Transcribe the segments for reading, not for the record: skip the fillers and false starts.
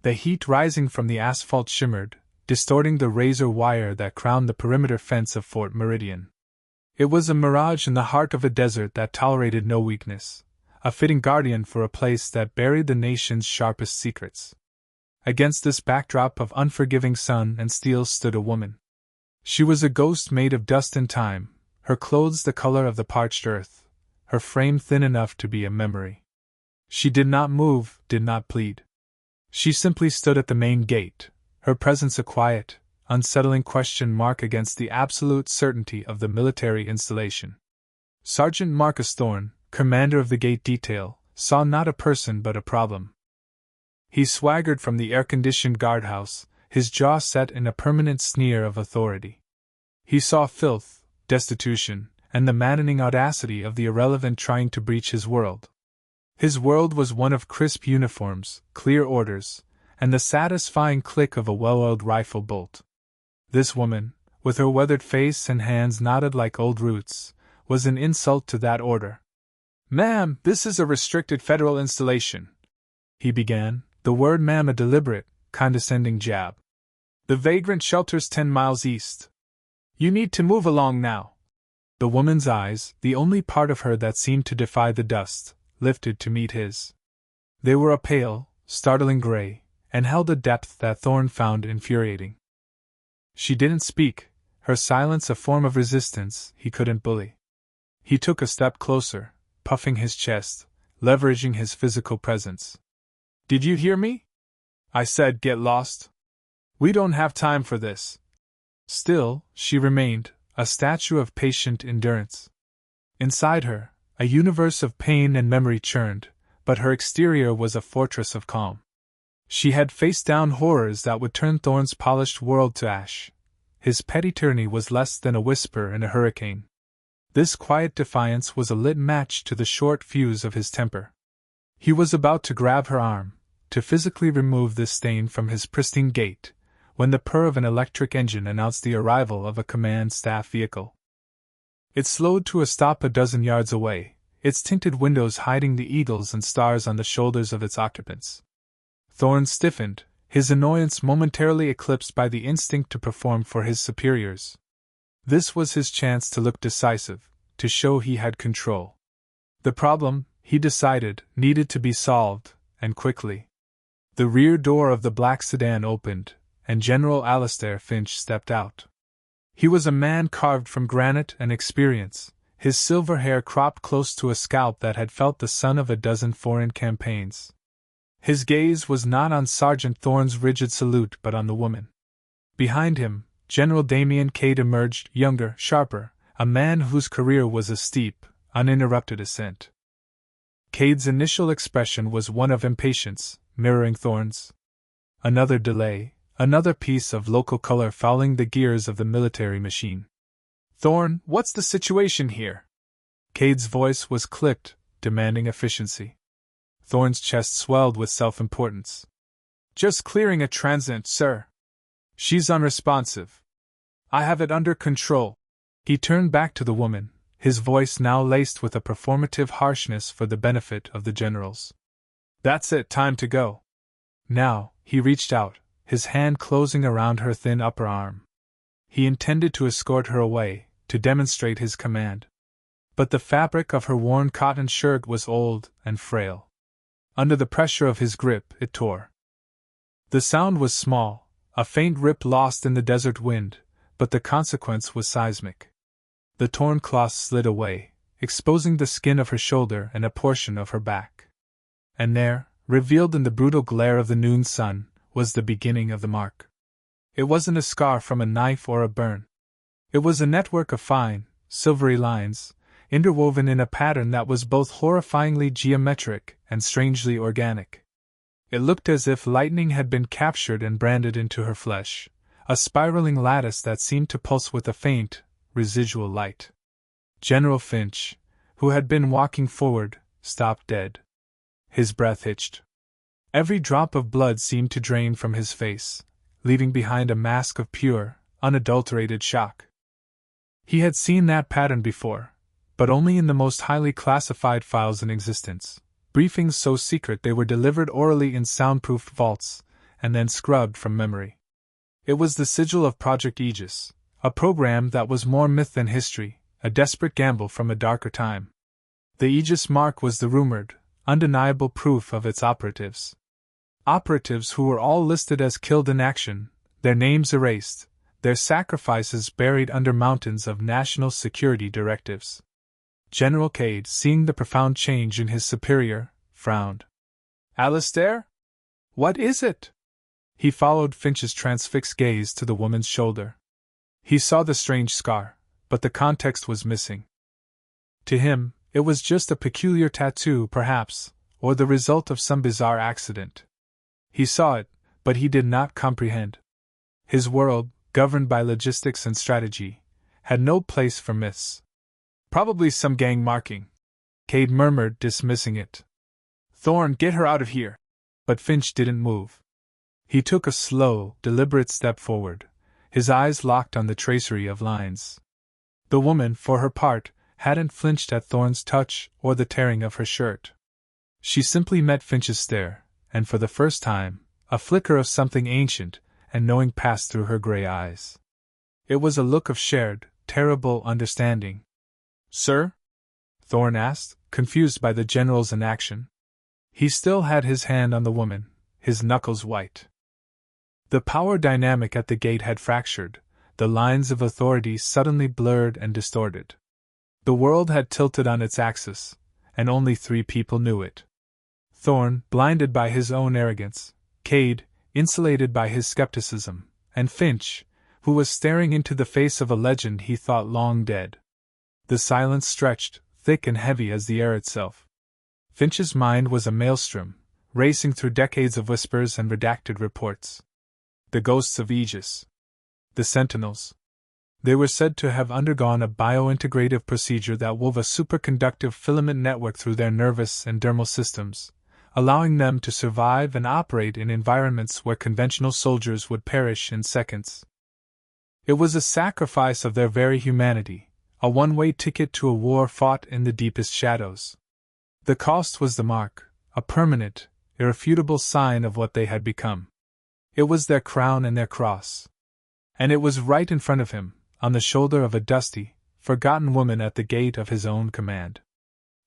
The heat rising from the asphalt shimmered, distorting the razor wire that crowned the perimeter fence of Fort Meridian. It was a mirage in the heart of a desert that tolerated no weakness, a fitting guardian for a place that buried the nation's sharpest secrets. Against this backdrop of unforgiving sun and steel stood a woman. She was a ghost made of dust and time, her clothes the color of the parched earth, her frame thin enough to be a memory. She did not move, did not plead. She simply stood at the main gate, her presence a quiet, unsettling question mark against the absolute certainty of the military installation. Sergeant Marcus Thorne, commander of the gate detail, saw not a person but a problem. He swaggered from the air-conditioned guardhouse, his jaw set in a permanent sneer of authority. He saw filth, destitution, and the maddening audacity of the irrelevant trying to breach his world. His world was one of crisp uniforms, clear orders, and the satisfying click of a well-oiled rifle bolt. This woman, with her weathered face and hands knotted like old roots, was an insult to that order. "Ma'am, this is a restricted federal installation," he began, the word ma'am a deliberate, condescending jab. "The vagrant shelter's 10 miles east. You need to move along now." The woman's eyes, the only part of her that seemed to defy the dust, lifted to meet his. They were a pale, startling gray, and held a depth that Thorne found infuriating. She didn't speak, her silence a form of resistance he couldn't bully. He took a step closer, puffing his chest, leveraging his physical presence. "Did you hear me? I said get lost. We don't have time for this." Still, she remained, a statue of patient endurance. Inside her, a universe of pain and memory churned, but her exterior was a fortress of calm. She had faced down horrors that would turn Thorne's polished world to ash. His petty tyranny was less than a whisper in a hurricane. This quiet defiance was a lit match to the short fuse of his temper. He was about to grab her arm, to physically remove this stain from his pristine gait, when the purr of an electric engine announced the arrival of a command staff vehicle. It slowed to a stop a dozen yards away, its tinted windows hiding the eagles and stars on the shoulders of its occupants. Thorne stiffened, his annoyance momentarily eclipsed by the instinct to perform for his superiors. This was his chance to look decisive, to show he had control. The problem, he decided, needed to be solved, and quickly. The rear door of the black sedan opened, and General Alastair Finch stepped out. He was a man carved from granite and experience, his silver hair cropped close to a scalp that had felt the sun of a dozen foreign campaigns. His gaze was not on Sergeant Thorne's rigid salute but on the woman. Behind him, General Damien Cade emerged, younger, sharper, a man whose career was a steep, uninterrupted ascent. Cade's initial expression was one of impatience, mirroring Thorne's. Another delay, another piece of local color fouling the gears of the military machine. "Thorne, what's the situation here?" Cade's voice was clipped, demanding efficiency. Thorne's chest swelled with self-importance. "Just clearing a transient, sir. She's unresponsive. I have it under control." He turned back to the woman, his voice now laced with a performative harshness for the benefit of the generals. "That's it, time to go." Now, he reached out, his hand closing around her thin upper arm. He intended to escort her away, to demonstrate his command. But the fabric of her worn cotton shirt was old and frail. Under the pressure of his grip, it tore. The sound was small, a faint rip lost in the desert wind, but the consequence was seismic. The torn cloth slid away, exposing the skin of her shoulder and a portion of her back. And there, revealed in the brutal glare of the noon sun, was the beginning of the mark. It wasn't a scar from a knife or a burn. It was a network of fine, silvery lines, interwoven in a pattern that was both horrifyingly geometric and strangely organic. It looked as if lightning had been captured and branded into her flesh, a spiraling lattice that seemed to pulse with a faint, residual light. General Finch, who had been walking forward, stopped dead. His breath hitched. Every drop of blood seemed to drain from his face, leaving behind a mask of pure, unadulterated shock. He had seen that pattern before, but only in the most highly classified files in existence, briefings so secret they were delivered orally in soundproofed vaults, and then scrubbed from memory. It was the sigil of Project Aegis, a program that was more myth than history, a desperate gamble from a darker time. The Aegis mark was the rumored, undeniable proof of its operatives. Operatives who were all listed as killed in action, their names erased, their sacrifices buried under mountains of national security directives. General Cade, seeing the profound change in his superior, frowned. "Alistair? What is it?" He followed Finch's transfixed gaze to the woman's shoulder. He saw the strange scar, but the context was missing. To him, it was just a peculiar tattoo, perhaps, or the result of some bizarre accident. He saw it, but he did not comprehend. His world, governed by logistics and strategy, had no place for myths. "Probably some gang marking," Cade murmured, dismissing it. "Thorn, get her out of here." But Finch didn't move. He took a slow, deliberate step forward, his eyes locked on the tracery of lines. The woman, for her part, hadn't flinched at Thorn's touch or the tearing of her shirt. She simply met Finch's stare, and for the first time, a flicker of something ancient and knowing passed through her gray eyes. It was a look of shared, terrible understanding. "Sir?" Thorn asked, confused by the general's inaction. He still had his hand on the woman, his knuckles white. The power dynamic at the gate had fractured, the lines of authority suddenly blurred and distorted. The world had tilted on its axis, and only 3 people knew it. Thorn, blinded by his own arrogance, Cade, insulated by his skepticism, and Finch, who was staring into the face of a legend he thought long dead. The silence stretched, thick and heavy as the air itself. Finch's mind was a maelstrom, racing through decades of whispers and redacted reports. The ghosts of Aegis. The Sentinels. They were said to have undergone a biointegrative procedure that wove a superconductive filament network through their nervous and dermal systems, allowing them to survive and operate in environments where conventional soldiers would perish in seconds. It was a sacrifice of their very humanity, a one-way ticket to a war fought in the deepest shadows. The cost was the mark, a permanent, irrefutable sign of what they had become. It was their crown and their cross. And it was right in front of him, on the shoulder of a dusty, forgotten woman at the gate of his own command.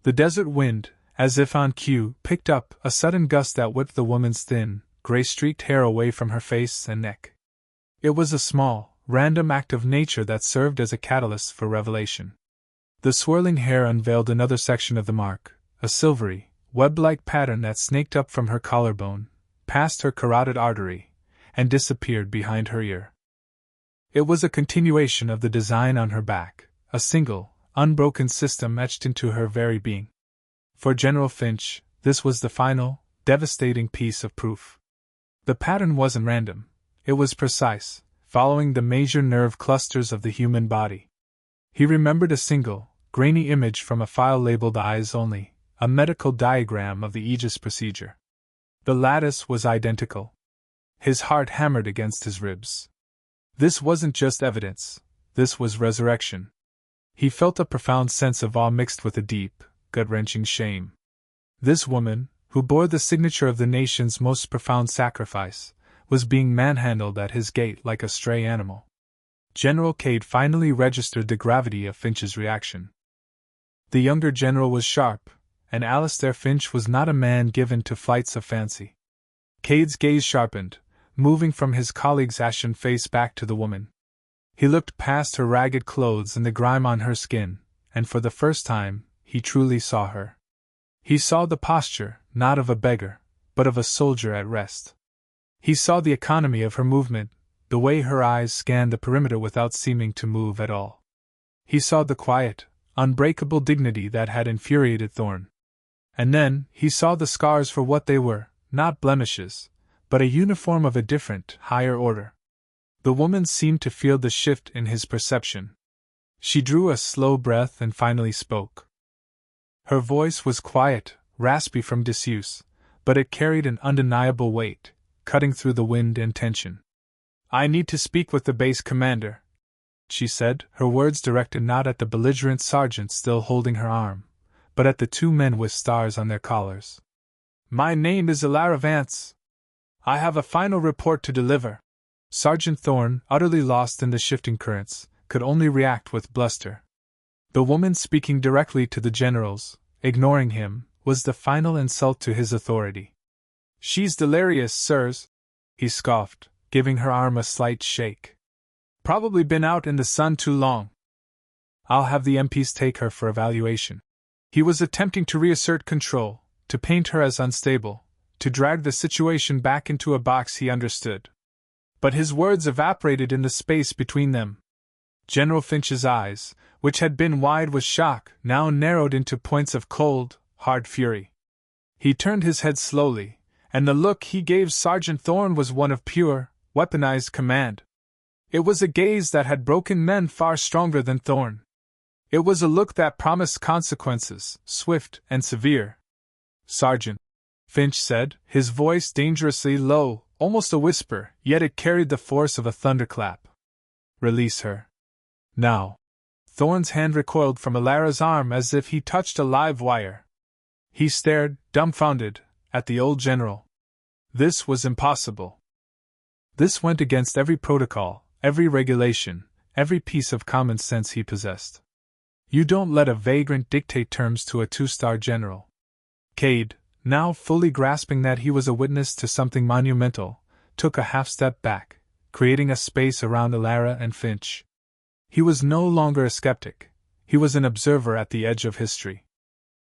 The desert wind, as if on cue, picked up a sudden gust that whipped the woman's thin, gray-streaked hair away from her face and neck. It was a small, random act of nature that served as a catalyst for revelation. The swirling hair unveiled another section of the mark, a silvery, web-like pattern that snaked up from her collarbone, past her carotid artery, and disappeared behind her ear. It was a continuation of the design on her back, a single, unbroken system etched into her very being. For General Finch, this was the final, devastating piece of proof. The pattern wasn't random, it was precise, following the major nerve clusters of the human body. He remembered a single, grainy image from a file labeled Eyes Only, a medical diagram of the Aegis procedure. The lattice was identical. His heart hammered against his ribs. This wasn't just evidence, this was resurrection. He felt a profound sense of awe mixed with a deep, gut-wrenching shame. This woman, who bore the signature of the nation's most profound sacrifice, was being manhandled at his gate like a stray animal. General Cade finally registered the gravity of Finch's reaction. The younger general was sharp, and Alistair Finch was not a man given to flights of fancy. Cade's gaze sharpened, moving from his colleague's ashen face back to the woman. He looked past her ragged clothes and the grime on her skin, and for the first time, he truly saw her. He saw the posture, not of a beggar, but of a soldier at rest. He saw the economy of her movement, the way her eyes scanned the perimeter without seeming to move at all. He saw the quiet, unbreakable dignity that had infuriated Thorn. And then, he saw the scars for what they were, not blemishes, but a uniform of a different, higher order. The woman seemed to feel the shift in his perception. She drew a slow breath and finally spoke. Her voice was quiet, raspy from disuse, but it carried an undeniable weight, cutting through the wind and tension. "I need to speak with the base commander," she said, her words directed not at the belligerent sergeant still holding her arm, but at the 2 men with stars on their collars. "My name is Ilara Vance. I have a final report to deliver. Sergeant Thorne, utterly lost in the shifting currents, could only react with bluster. The woman speaking directly to the generals, ignoring him, was the final insult to his authority. She's delirious, sirs, he scoffed, giving her arm a slight shake. Probably been out in the sun too long. I'll have the MPs take her for evaluation. He was attempting to reassert control, to paint her as unstable, to drag the situation back into a box he understood. But his words evaporated in the space between them. General Finch's eyes, which had been wide with shock, now narrowed into points of cold, hard fury. He turned his head slowly, and the look he gave Sergeant Thorne was one of pure, weaponized command. It was a gaze that had broken men far stronger than Thorne. It was a look that promised consequences, swift and severe. Sergeant, Finch said, his voice dangerously low, almost a whisper, yet it carried the force of a thunderclap. Release her. Now. Thorne's hand recoiled from Alara's arm as if he touched a live wire. He stared, dumbfounded, at the old general. This was impossible. This went against every protocol, every regulation, every piece of common sense he possessed. You don't let a vagrant dictate terms to a two-star general. Cade, now fully grasping that he was a witness to something monumental, took a half-step back, creating a space around Alara and Finch. He was no longer a skeptic, he was an observer at the edge of history.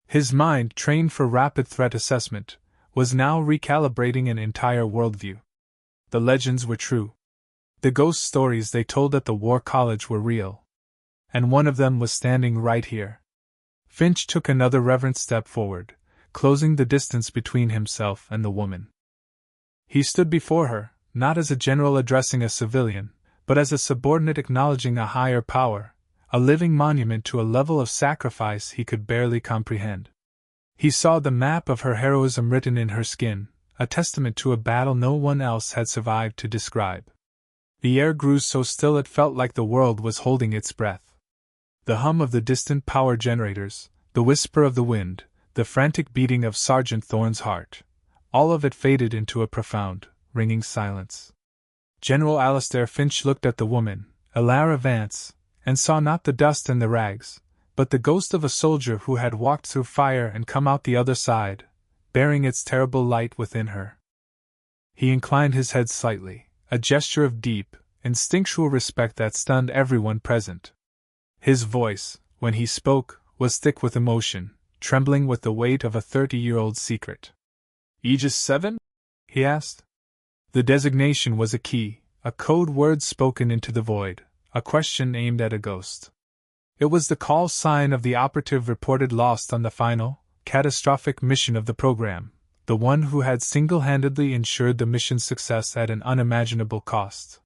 His mind, trained for rapid threat assessment, was now recalibrating an entire worldview. The legends were true. The ghost stories they told at the War College were real. And one of them was standing right here. Finch took another reverent step forward, closing the distance between himself and the woman. He stood before her, not as a general addressing a civilian, but as a subordinate acknowledging a higher power, a living monument to a level of sacrifice he could barely comprehend. He saw the map of her heroism written in her skin, a testament to a battle no one else had survived to describe. The air grew so still it felt like the world was holding its breath. The hum of the distant power generators, the whisper of the wind, the frantic beating of Sergeant Thorne's heart, all of it faded into a profound, ringing silence. General Alastair Finch looked at the woman, Alara Vance, and saw not the dust and the rags, but the ghost of a soldier who had walked through fire and come out the other side, bearing its terrible light within her. He inclined his head slightly, a gesture of deep, instinctual respect that stunned everyone present. His voice, when he spoke, was thick with emotion, trembling with the weight of a 30-year-old secret. Aegis 7? He asked. The designation was a key, a code word spoken into the void, a question aimed at a ghost. It was the call sign of the operative reported lost on the final, catastrophic mission of the program, the one who had single-handedly ensured the mission's success at an unimaginable cost.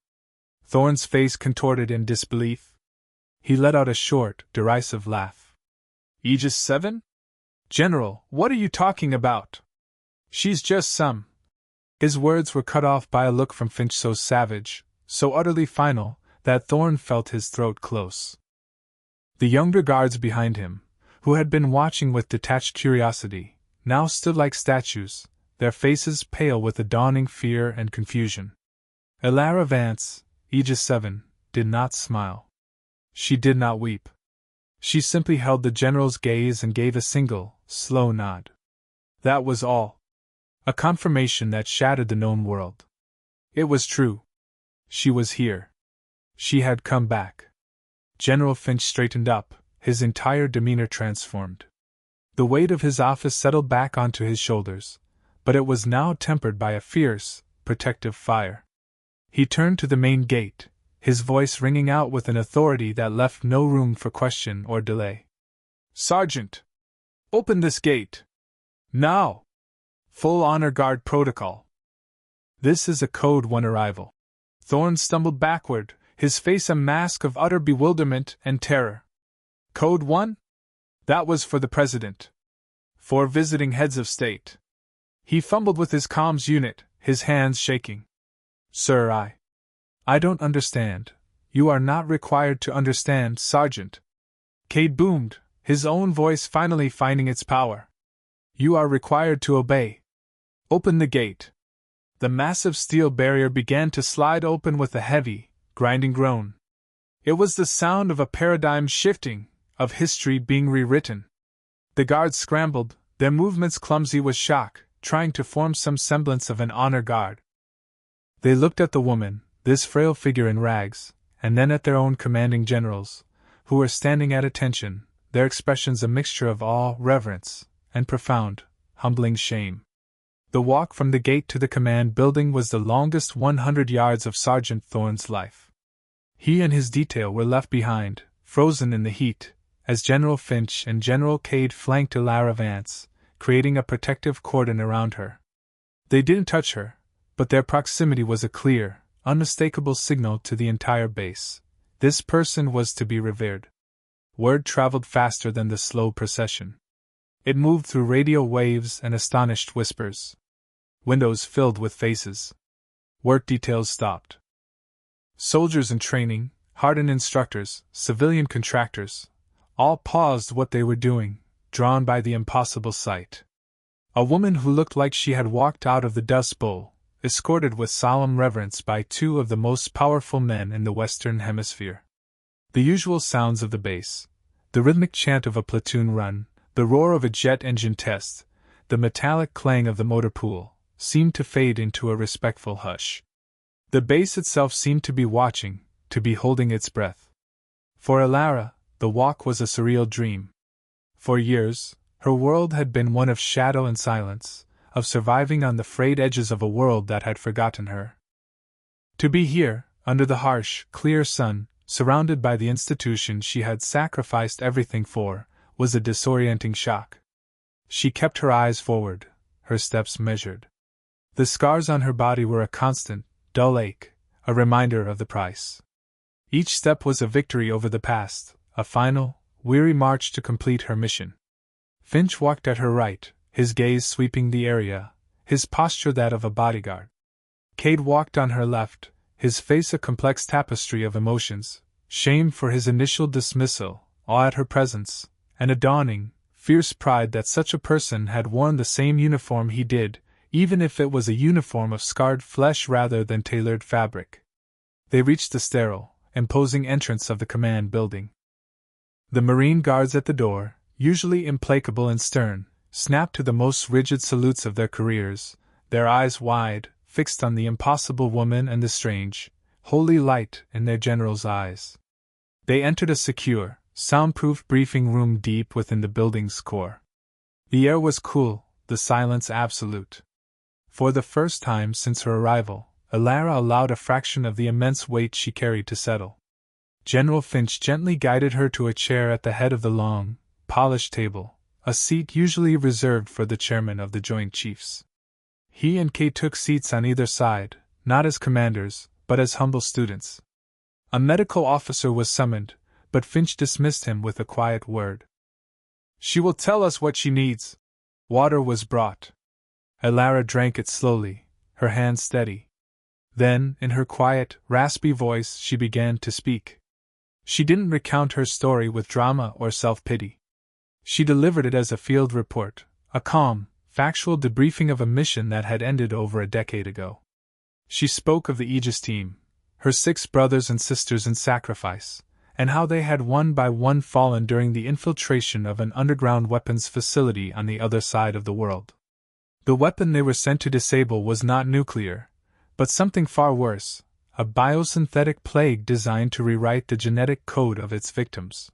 Thorne's face contorted in disbelief. He let out a short, derisive laugh. Aegis 7? General, what are you talking about? She's just some. His words were cut off by a look from Finch so savage, so utterly final, that Thorne felt his throat close. The younger guards behind him, who had been watching with detached curiosity, now stood like statues, their faces pale with the dawning fear and confusion. Alara Vance, Aegis 7, did not smile. She did not weep. She simply held the general's gaze and gave a single, slow nod. That was all. A confirmation that shattered the known world. It was true. She was here. She had come back. General Finch straightened up, his entire demeanor transformed. The weight of his office settled back onto his shoulders, but it was now tempered by a fierce, protective fire. He turned to the main gate, his voice ringing out with an authority that left no room for question or delay. Sergeant! Open this gate! Now! Full honor guard protocol. This is a Code 1 arrival. Thorne stumbled backward, his face a mask of utter bewilderment and terror. Code 1? That was for the President. For visiting heads of state. He fumbled with his comms unit, his hands shaking. Sir, I don't understand. You are not required to understand, Sergeant. Cade boomed, his own voice finally finding its power. You are required to obey. Open the gate. The massive steel barrier began to slide open with a heavy, grinding groan. It was the sound of a paradigm shifting, of history being rewritten. The guards scrambled, their movements clumsy with shock, trying to form some semblance of an honor guard. They looked at the woman, this frail figure in rags, and then at their own commanding generals, who were standing at attention, their expressions a mixture of awe, reverence, and profound, humbling shame. The walk from the gate to the command building was the longest 100 yards of Sergeant Thorne's life. He and his detail were left behind, frozen in the heat, as General Finch and General Cade flanked Ilara Vance, creating a protective cordon around her. They didn't touch her, but their proximity was a clear, unmistakable signal to the entire base. This person was to be revered. Word traveled faster than the slow procession. It moved through radio waves and astonished whispers. Windows filled with faces. Work details stopped. Soldiers in training, hardened instructors, civilian contractors, all paused what they were doing, drawn by the impossible sight. A woman who looked like she had walked out of the Dust Bowl, escorted with solemn reverence by two of the most powerful men in the Western Hemisphere. The usual sounds of the base, the rhythmic chant of a platoon run, the roar of a jet engine test, the metallic clang of the motor pool, seemed to fade into a respectful hush. The base itself seemed to be watching, to be holding its breath. For Ilara, the walk was a surreal dream. For years, her world had been one of shadow and silence, of surviving on the frayed edges of a world that had forgotten her. To be here, under the harsh, clear sun, surrounded by the institution she had sacrificed everything for, was a disorienting shock. She kept her eyes forward, her steps measured. The scars on her body were a constant, dull ache, a reminder of the price. Each step was a victory over the past, a final, weary march to complete her mission. Finch walked at her right, his gaze sweeping the area, his posture that of a bodyguard. Cade walked on her left, his face a complex tapestry of emotions, shame for his initial dismissal, awe at her presence, and a dawning, fierce pride that such a person had worn the same uniform he did, even if it was a uniform of scarred flesh rather than tailored fabric. They reached the sterile, imposing entrance of the command building. The Marine guards at the door, usually implacable and stern, snapped to the most rigid salutes of their careers, their eyes wide, fixed on the impossible woman and the strange, holy light in their general's eyes. They entered a secure, soundproof briefing room deep within the building's core. The air was cool, the silence absolute. For the first time since her arrival, Ilara allowed a fraction of the immense weight she carried to settle. General Finch gently guided her to a chair at the head of the long, polished table, a seat usually reserved for the chairman of the Joint Chiefs. He and Kate took seats on either side, not as commanders, but as humble students. A medical officer was summoned, but Finch dismissed him with a quiet word. "She will tell us what she needs." Water was brought. Ilara drank it slowly, her hand steady. Then, in her quiet, raspy voice, she began to speak. She didn't recount her story with drama or self-pity. She delivered it as a field report, a calm, factual debriefing of a mission that had ended over a decade ago. She spoke of the Aegis team, her 6 brothers and sisters in sacrifice, and how they had one by one fallen during the infiltration of an underground weapons facility on the other side of the world. The weapon they were sent to disable was not nuclear, but something far worse, a biosynthetic plague designed to rewrite the genetic code of its victims.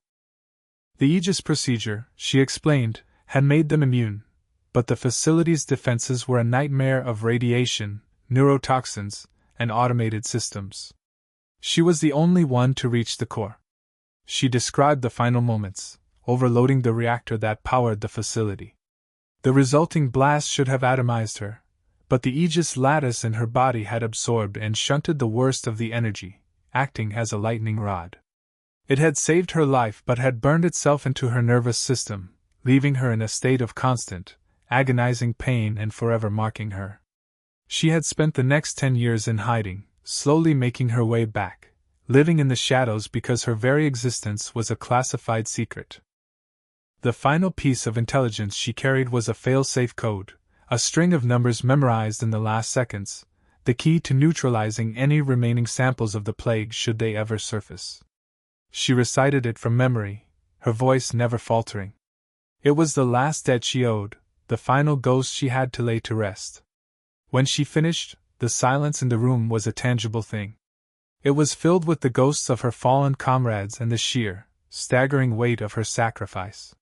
The Aegis procedure, she explained, had made them immune, but the facility's defenses were a nightmare of radiation, neurotoxins, and automated systems. She was the only one to reach the core. She described the final moments, overloading the reactor that powered the facility. The resulting blast should have atomized her, but the Aegis lattice in her body had absorbed and shunted the worst of the energy, acting as a lightning rod. It had saved her life but had burned itself into her nervous system, leaving her in a state of constant, agonizing pain and forever marking her. She had spent the next 10 years in hiding, slowly making her way back, living in the shadows because her very existence was a classified secret. The final piece of intelligence she carried was a fail-safe code, a string of numbers memorized in the last seconds, the key to neutralizing any remaining samples of the plague should they ever surface. She recited it from memory, her voice never faltering. It was the last debt she owed, the final ghost she had to lay to rest. When she finished, the silence in the room was a tangible thing. It was filled with the ghosts of her fallen comrades and the sheer, staggering weight of her sacrifice.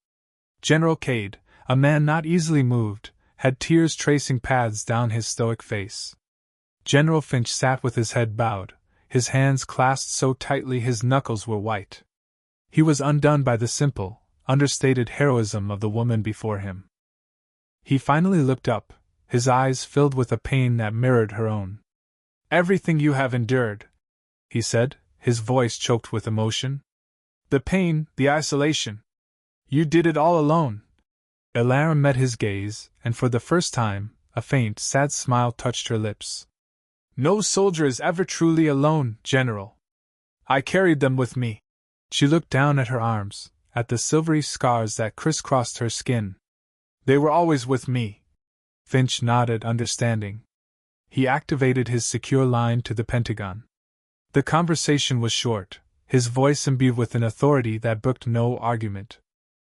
General Cade, a man not easily moved, had tears tracing paths down his stoic face. General Finch sat with his head bowed, his hands clasped so tightly his knuckles were white. He was undone by the simple, understated heroism of the woman before him. He finally looked up, his eyes filled with a pain that mirrored her own. "Everything you have endured," he said, his voice choked with emotion. "The pain, the isolation. You did it all alone." Elara met his gaze, and for the first time, a faint, sad smile touched her lips. "No soldier is ever truly alone, General. I carried them with me." She looked down at her arms, at the silvery scars that crisscrossed her skin. "They were always with me." Finch nodded, understanding. He activated his secure line to the Pentagon. The conversation was short, his voice imbued with an authority that brooked no argument.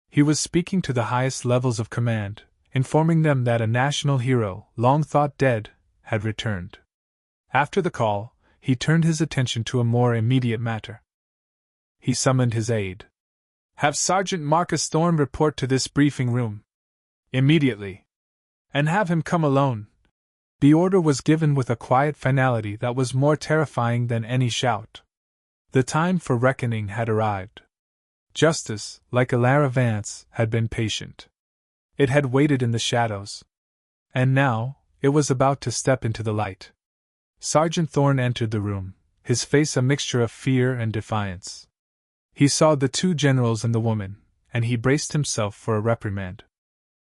He was speaking to the highest levels of command, informing them that a national hero, long thought dead, had returned. After the call, he turned his attention to a more immediate matter. He summoned his aide. "Have Sergeant Marcus Thorne report to this briefing room. Immediately. And have him come alone." The order was given with a quiet finality that was more terrifying than any shout. The time for reckoning had arrived. Justice, like Elara Vance, had been patient. It had waited in the shadows. And now, it was about to step into the light. Sergeant Thorne entered the room, his face a mixture of fear and defiance. He saw the two generals and the woman, and he braced himself for a reprimand.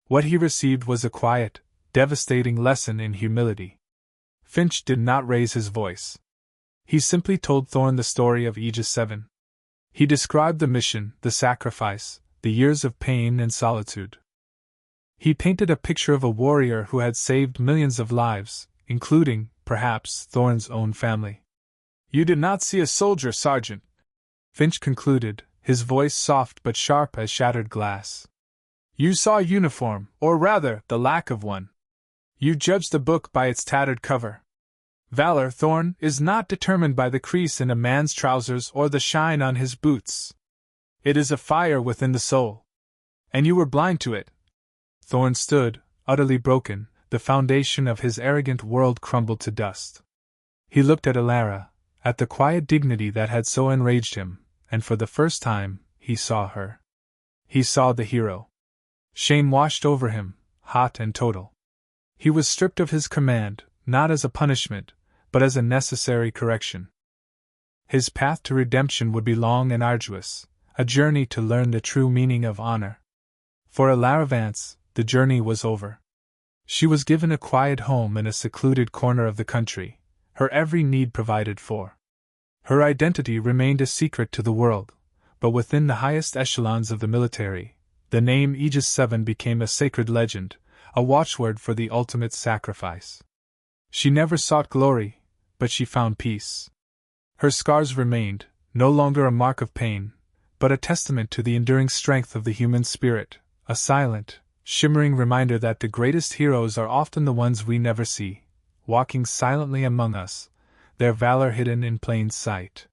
What he received was a quiet, devastating lesson in humility. Finch did not raise his voice. He simply told Thorne the story of Aegis 7. He described the mission, the sacrifice, the years of pain and solitude. He painted a picture of a warrior who had saved millions of lives, including, perhaps, Thorne's own family. "You did not see a soldier, Sergeant," Finch concluded, his voice soft but sharp as shattered glass. "You saw a uniform, or rather, the lack of one. You judged the book by its tattered cover. Valor, Thorne, is not determined by the crease in a man's trousers or the shine on his boots. It is a fire within the soul. And you were blind to it." Thorne stood, utterly broken, the foundation of his arrogant world crumbled to dust. He looked at Elara, at the quiet dignity that had so enraged him, and for the first time, he saw her. He saw the hero. Shame washed over him, hot and total. He was stripped of his command, not as a punishment, but as a necessary correction. His path to redemption would be long and arduous, a journey to learn the true meaning of honor. For Elara Vance, the journey was over. She was given a quiet home in a secluded corner of the country, her every need provided for. Her identity remained a secret to the world, but within the highest echelons of the military, the name Aegis 7 became a sacred legend, a watchword for the ultimate sacrifice. She never sought glory, but she found peace. Her scars remained, no longer a mark of pain, but a testament to the enduring strength of the human spirit, a silent, shimmering reminder that the greatest heroes are often the ones we never see, walking silently among us, their valor hidden in plain sight.